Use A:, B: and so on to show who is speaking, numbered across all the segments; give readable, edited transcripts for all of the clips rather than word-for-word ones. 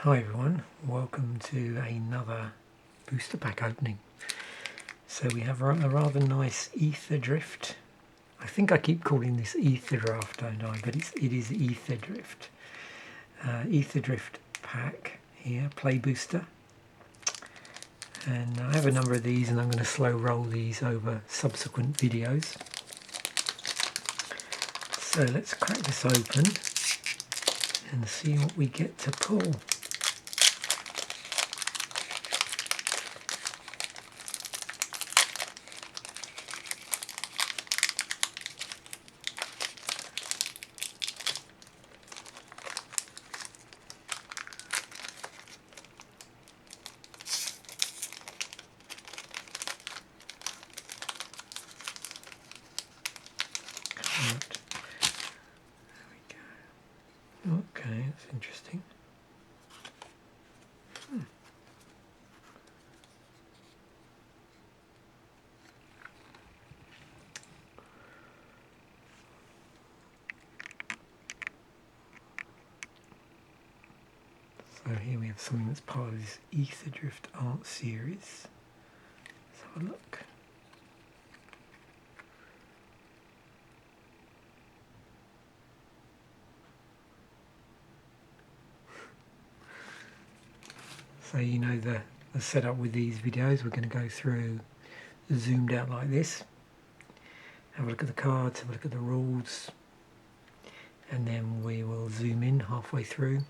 A: Hi everyone, welcome to another booster pack opening. So we have a rather nice Aetherdrift. I think I keep calling this Aetherdrift, don't I? But it is Aetherdrift. Aetherdrift pack here, play booster. And I have a number of these and I'm going to slow roll these over subsequent videos. So let's crack this open and see what we get to pull. Right. There we go. Okay, that's interesting. So here we have something that's part of this Aetherdrift art series. Let's have a look. So you know the setup with these videos, we're going to go through zoomed out like this, have a look at the cards, have a look at the rules, and then we will zoom in halfway through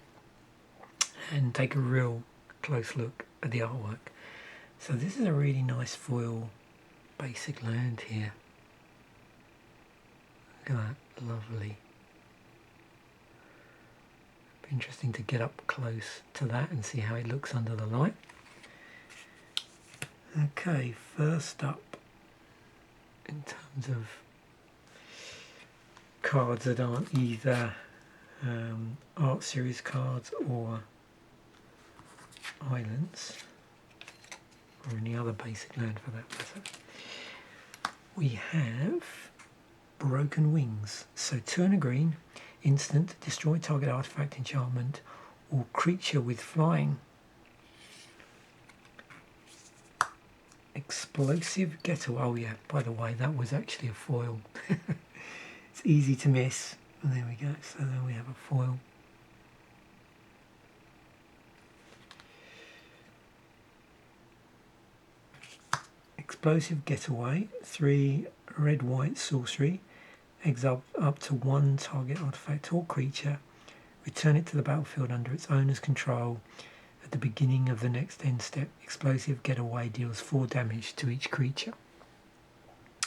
A: and take a real close look at the artwork. So this is a really nice foil basic land here. Look at that, lovely. Be interesting to get up close to that and see how it looks under the light. Okay, first up, in terms of cards that aren't either art series cards or islands, or any other basic land for that matter, we have Broken Wings. So 2 and a green, instant, destroy target artifact, enchantment, or creature with flying. Explosive Getaway. Oh yeah, by the way, that was actually a foil. It's easy to miss. And there we go. So then we have a foil. Explosive Getaway. 3 red-white sorcery. Exile up to 1 target artifact or creature. Return it to the battlefield under its owner's control. At the beginning of the next end step, Explosive Getaway deals 4 damage to each creature.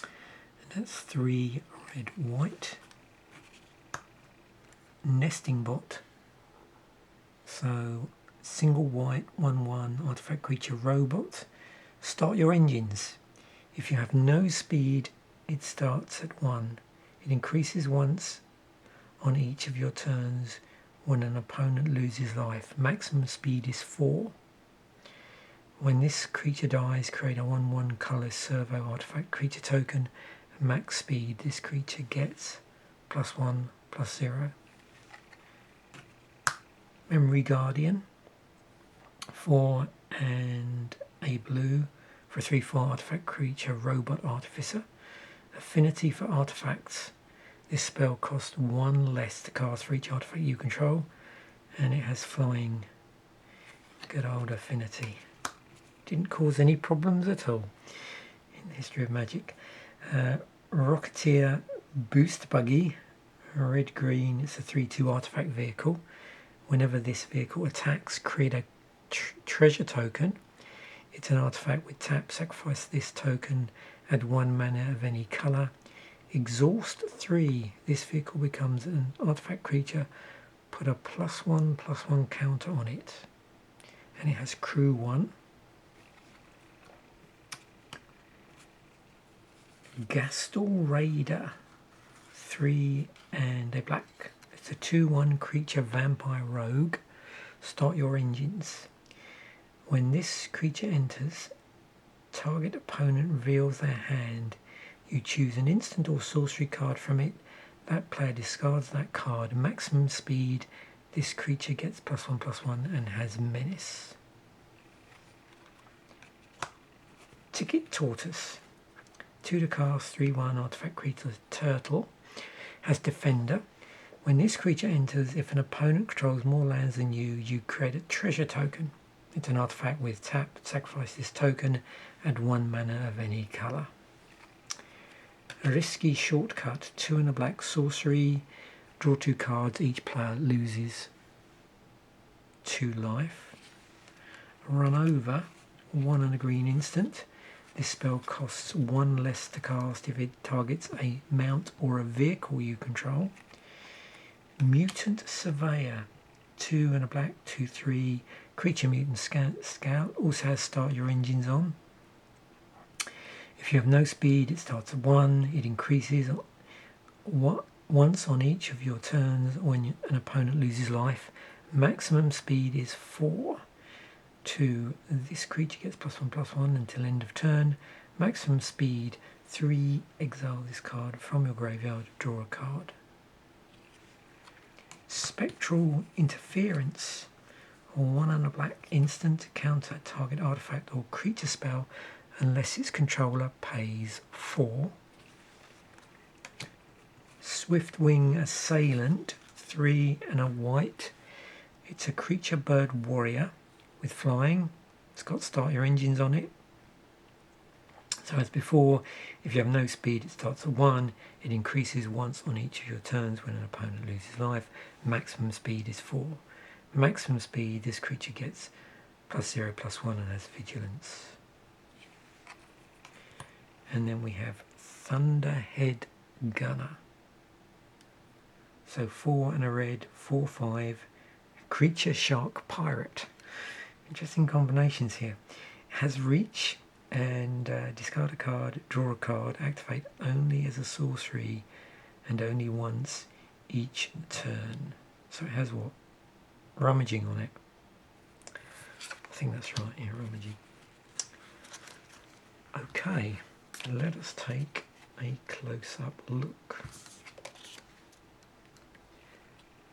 A: And that's 3 red-white. Nesting Bot. So single white 1/1 artifact creature robot. Start your engines. If you have no speed, it starts at 1. It increases once on each of your turns when an opponent loses life. Maximum speed is 4. When this creature dies, create a 1/1 color servo artifact creature token. Max speed, this creature gets +1/+0. Memory Guardian. 4 and a blue for a 3/4 artifact creature robot artificer. Affinity for artifacts. This spell costs 1 less to cast for each artifact you control, and it has flying. Good old affinity. Didn't cause any problems at all in the history of Magic. Rocketeer Boost Buggy. Red-green, it's a 3/2 artifact vehicle. Whenever this vehicle attacks, create a treasure token. It's an artifact with tap. Sacrifice this token. Add 1 mana of any colour. Exhaust 3. This vehicle becomes an artifact creature. Put a +1/+1 counter on it. And it has crew 1. Gastal Raider. 3 and a black. It's a 2/1 creature vampire rogue. Start your engines. When this creature enters, target opponent reveals their hand. You choose an instant or sorcery card from it. That player discards that card. Maximum speed This creature gets +1/+1 and has menace. Ticket Tortoise. 2 to cast, 3/1 artifact creature turtle. Has defender. When this creature enters, if an opponent controls more lands than you create a treasure token. It's an artifact with tap. Sacrifice this token, add 1 mana of any colour. A risky shortcut. 2 and a black sorcery. Draw 2 cards. Each player loses 2 life. Run over. 1 and a green instant. This spell costs 1 less to cast if it targets a mount or a vehicle you control. Mutant Surveyor. 2 and a black, 2/3. Creature Mutant Scout. Also has start your engines on. If you have no speed, it starts at 1. It increases once on each of your turns when an opponent loses life. Maximum speed is 4. 2. This creature gets +1/+1 until end of turn. Maximum speed 3. Exile this card from your graveyard. Draw a card. Spectral Interference. 1 and a black instant. Counter target artifact or creature spell unless its controller pays 4. Swiftwing Assailant. 3 and a white. It's a creature bird warrior with flying. It's got start your engines on it. So as before, if you have no speed, it starts at 1. It increases once on each of your turns when an opponent loses life. Maximum speed is 4. Maximum speed, this creature gets +0/+1 and has vigilance. And then we have Thunderhead Gunner. So 4 and a red, 4/5. Creature Shark Pirate. Interesting combinations here. Has reach and discard a card, draw a card, activate only as a sorcery and only once each turn. So it has what? Rummaging on it. I think that's right, yeah, rummaging. Okay, let us take a close-up look.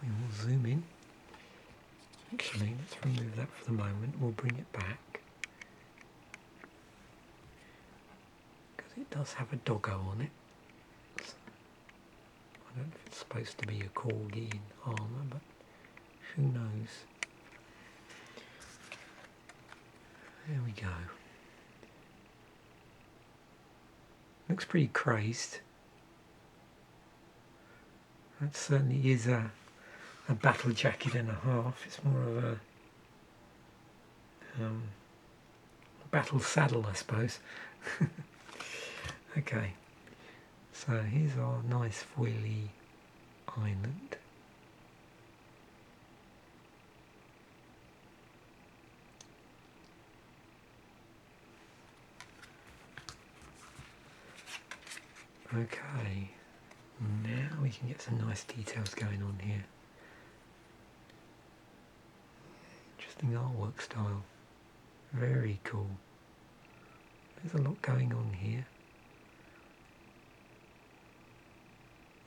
A: We will zoom in. Actually, let's remove that for the moment. We'll bring it back. Because it does have a doggo on it. So, I don't know if it's supposed to be a corgi in armour, but who knows. There we go. Looks pretty crazed. That certainly is a battle jacket and a half. It's more of a battle saddle, I suppose. Okay, so here's our nice foily island. Okay, now we can get some nice details going on here. Interesting artwork style. Very cool. There's a lot going on here.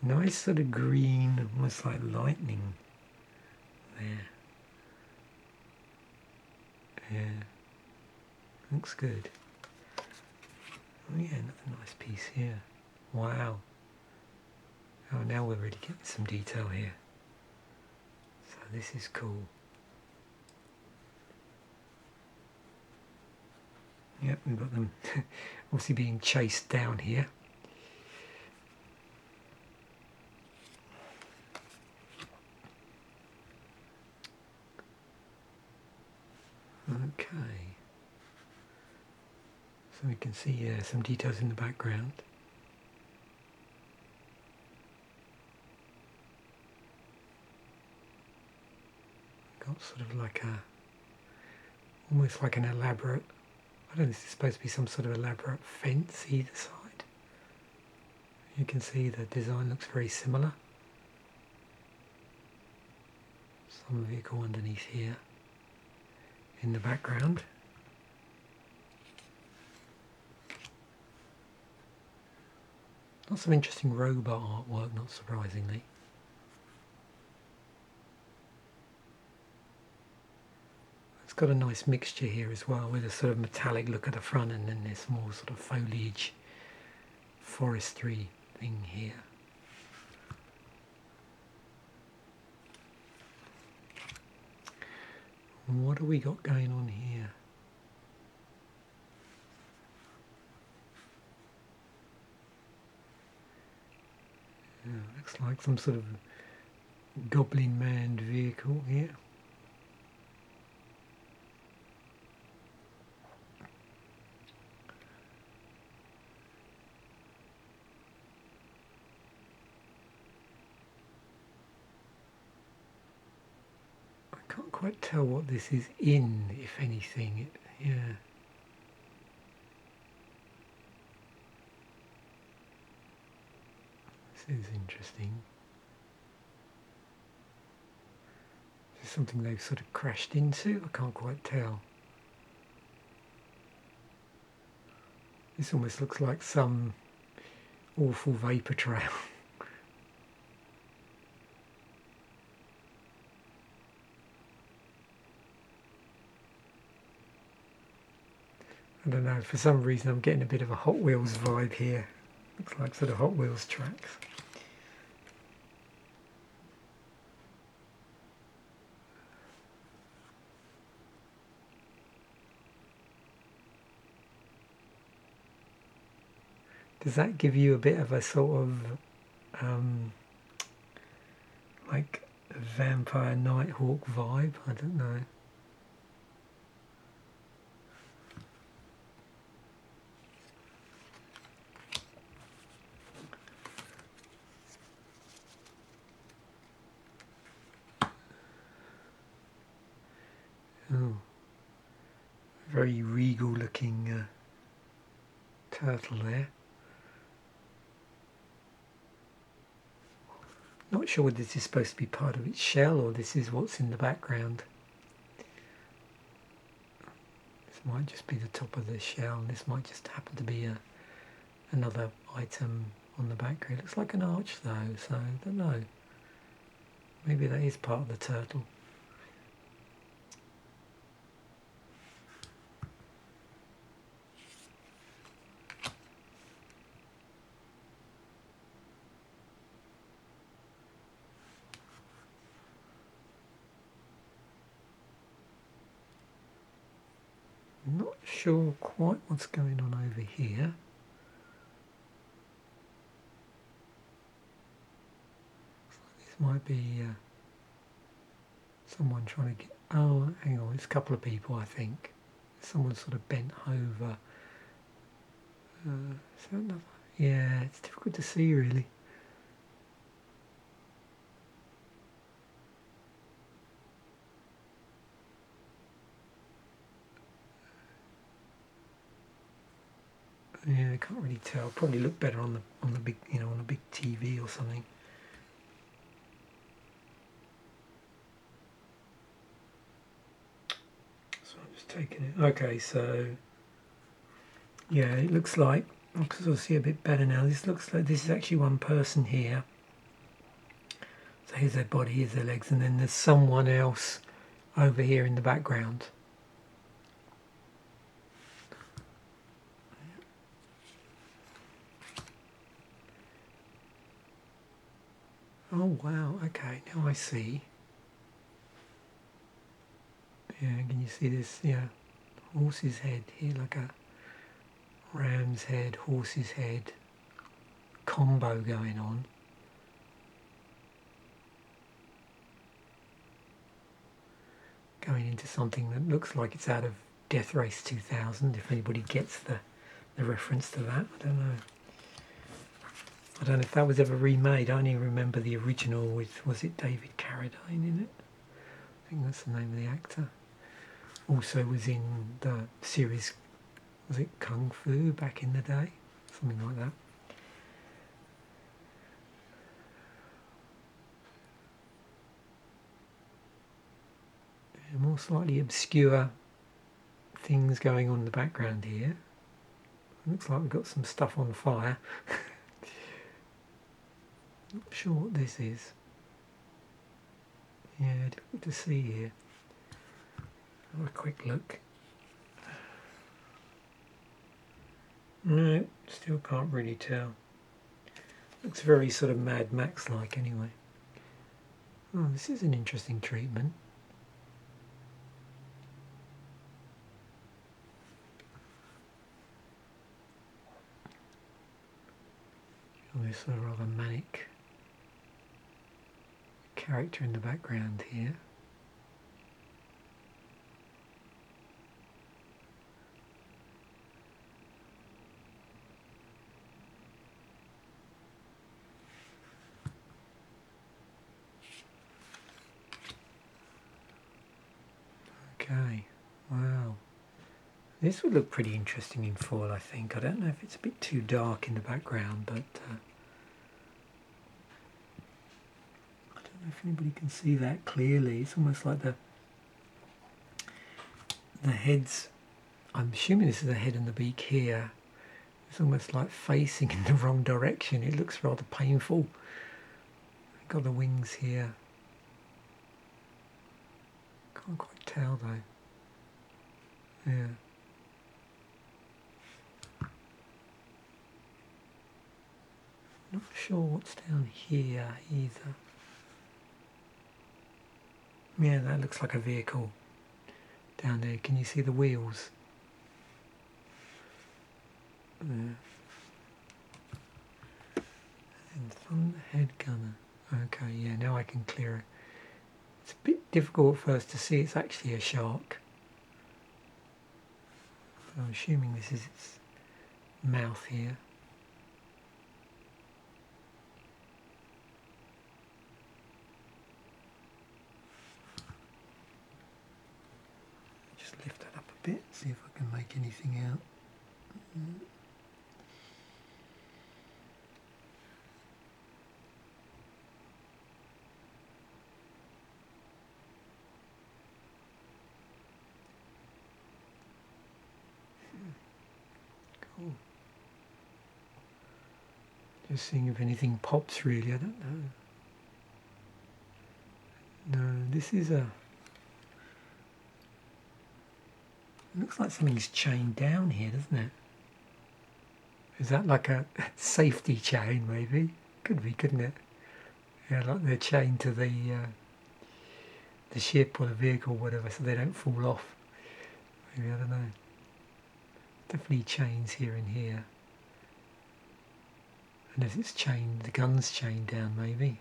A: Nice sort of green, almost like lightning there. Yeah, looks good. Oh yeah, another nice piece here. Wow. Oh, now we're really getting some detail here. So this is cool. Yep, we've got them obviously being chased down here. Okay. So we can see some details in the background. Got sort of like almost like an elaborate, I don't know, this is supposed to be some sort of elaborate fence either side. You can see the design looks very similar. Some vehicle underneath here in the background. Lots of interesting robot artwork, not surprisingly. It's got a nice mixture here as well, with a sort of metallic look at the front, and then this more sort of foliage, forestry thing here. What have we got going on here? Yeah, looks like some sort of goblin manned vehicle here. I can't quite tell what this is in, if anything. Yeah. This is interesting. Is this something they've sort of crashed into? I can't quite tell. This almost looks like some awful vapour trail. I don't know, for some reason I'm getting a bit of a Hot Wheels vibe here. Looks like sort of Hot Wheels tracks. Does that give you a bit of a sort of like a Vampire Nighthawk vibe? I don't know. Oh, very regal looking turtle there. Not sure whether this is supposed to be part of its shell or this is what's in the background. This might just be the top of the shell, and this might just happen to be another item on the back here. It looks like an arch though, so I don't know. Maybe that is part of the turtle. Not sure quite what's going on over here. This might be someone trying to get... Oh, hang on, it's a couple of people, I think. Someone sort of bent over. Is that another? Yeah, it's difficult to see really. Yeah, I can't really tell. Probably look better on the big, on a big TV or something. So I'm just taking it. Okay, so yeah, it looks like I can sort of see a bit better now. This looks like this is actually one person here. So here's their body, here's their legs, and then there's someone else over here in the background. Oh wow, okay, now I see. Yeah, can you see this? Yeah, horse's head here, like a ram's head, horse's head combo going on. Going into something that looks like it's out of Death Race 2000, if anybody gets the reference to that. I don't know. I don't know if that was ever remade. I only remember the original with, was it David Carradine in it? I think that's the name of the actor. Also was in the series, was it Kung Fu back in the day? Something like that. More slightly obscure things going on in the background here. Looks like we've got some stuff on fire. Not sure what this is. Yeah, difficult to see here. Have a quick look. No, still can't really tell. Looks very sort of Mad Max-like anyway. Oh, this is an interesting treatment. Oh, this sort of rather manic character in the background here. Okay, wow. This would look pretty interesting in full, I think. I don't know if it's a bit too dark in the background, but I don't know if anybody can see that clearly. It's almost like the head's, I'm assuming this is the head and the beak here. It's almost like facing in the wrong direction. It looks rather painful. Got the wings here. Can't quite tell though. Yeah. Not sure what's down here either. Yeah, that looks like a vehicle down there. Can you see the wheels? There. And Thunderhead Gunner. Okay, yeah, now I can clear it. It's a bit difficult at first to see. It's actually a shark. So I'm assuming this is its mouth here. Just lift that up a bit, see if I can make anything out. Cool. Just seeing if anything pops really, I don't know. No, this is a... It looks like something's chained down here, doesn't it? Is that like a safety chain maybe? Could be, couldn't it? Yeah, like they're chained to the ship or the vehicle or whatever so they don't fall off. Maybe, I don't know. Definitely chains here and here. And as it's chained, the gun's chained down maybe.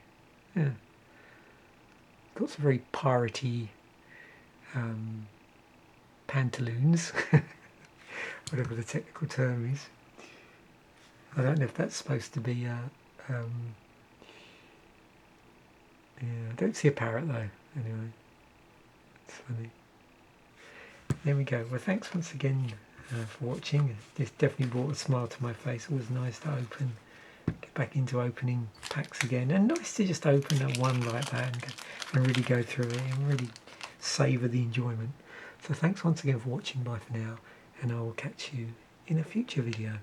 A: Yeah. Got some very piratey pantaloons, whatever the technical term is. I don't know if that's supposed to be yeah, I don't see a parrot though, anyway. It's funny. There we go. Well, thanks once again for watching. This definitely brought a smile to my face. It was nice to get back into opening packs again, and nice to just open at one like that and really go through it and really savour the enjoyment. So thanks once again for watching. Bye for now, and I will catch you in a future video.